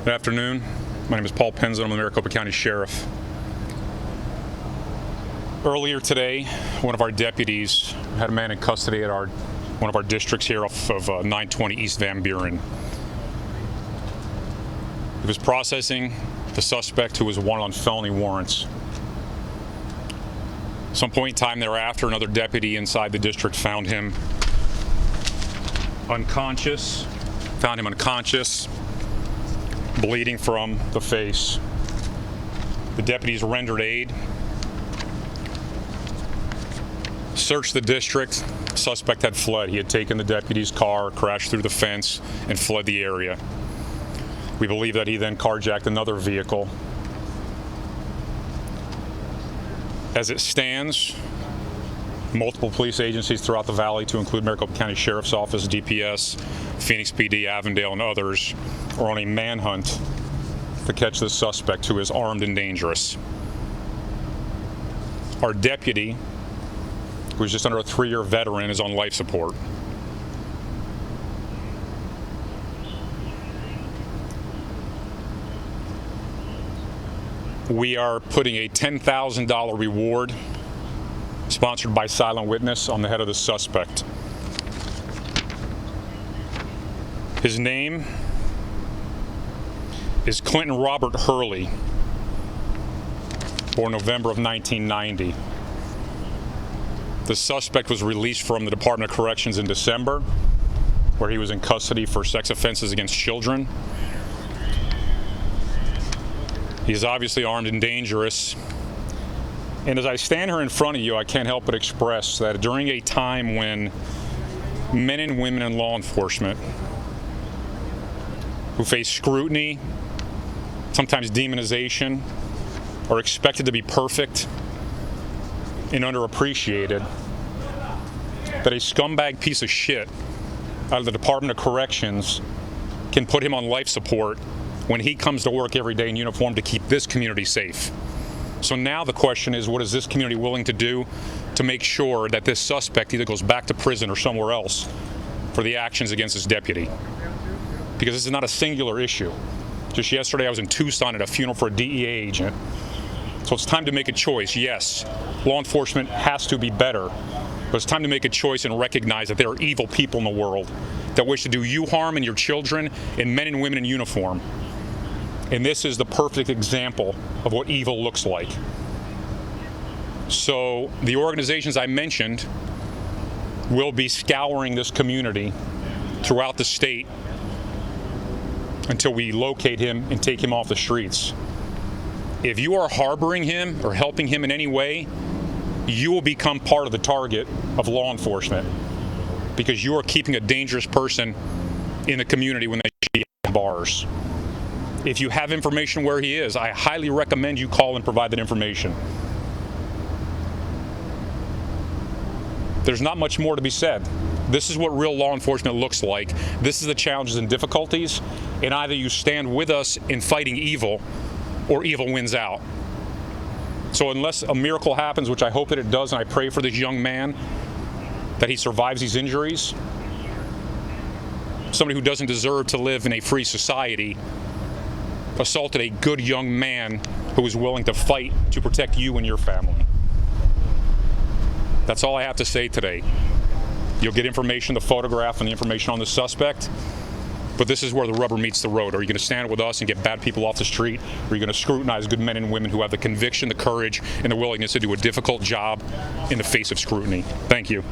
Good afternoon. My name is Paul Penza. I'm the Maricopa County Sheriff. Earlier today, one of our deputies had a man in custody at one of our districts here off of 920 East Van Buren. He was processing the suspect who was wanted on felony warrants. Some point in time thereafter, another deputy inside the district found him unconscious, bleeding from the face. The deputies rendered aid, searched the district. The suspect had fled. He had taken the deputy's car, crashed through the fence, and fled the area. We believe that he then carjacked another vehicle. As it stands, multiple police agencies throughout the valley, to include Maricopa County Sheriff's Office, DPS, Phoenix PD, Avondale, and others, are on a manhunt to catch this suspect who is armed and dangerous. Our deputy, who's just under a 3-year veteran, is on life support. We are putting a $10,000 reward, sponsored by Silent Witness, on the head of the suspect. His name is Clinton Robert Hurley, born November of 1990. The suspect was released from the Department of Corrections in December, where he was in custody for sex offenses against children. He is obviously armed and dangerous. And as I stand here in front of you, I can't help but express that during a time when men and women in law enforcement who face scrutiny, sometimes demonization, are expected to be perfect and underappreciated, that a scumbag piece of shit out of the Department of Corrections can put him on life support when he comes to work every day in uniform to keep this community safe. So now the question is, what is this community willing to do to make sure that this suspect either goes back to prison or somewhere else for the actions against his deputy? Because this is not a singular issue. Just yesterday I was in Tucson at a funeral for a DEA agent. So it's time to make a choice. Yes, law enforcement has to be better, but it's time to make a choice and recognize that there are evil people in the world that wish to do you harm and your children, and men and women in uniform. And this is the perfect example of what evil looks like. So the organizations I mentioned will be scouring this community throughout the state until we locate him and take him off the streets. If you are harboring him or helping him in any way, you will become part of the target of law enforcement, because you are keeping a dangerous person in the community when they should be at bars. If you have information where he is, I highly recommend you call and provide that information. There's not much more to be said. This is what real law enforcement looks like. This is the challenges and difficulties, and either you stand with us in fighting evil, or evil wins out. So unless a miracle happens, which I hope that it does, and I pray for this young man that he survives these injuries, somebody who doesn't deserve to live in a free society assaulted a good young man who was willing to fight to protect you and your family. That's all I have to say today. You'll get information, the photograph, and the information on the suspect, but this is where the rubber meets the road. Are you going to stand with us and get bad people off the street, or are you going to scrutinize good men and women who have the conviction, the courage, and the willingness to do a difficult job in the face of scrutiny? Thank you.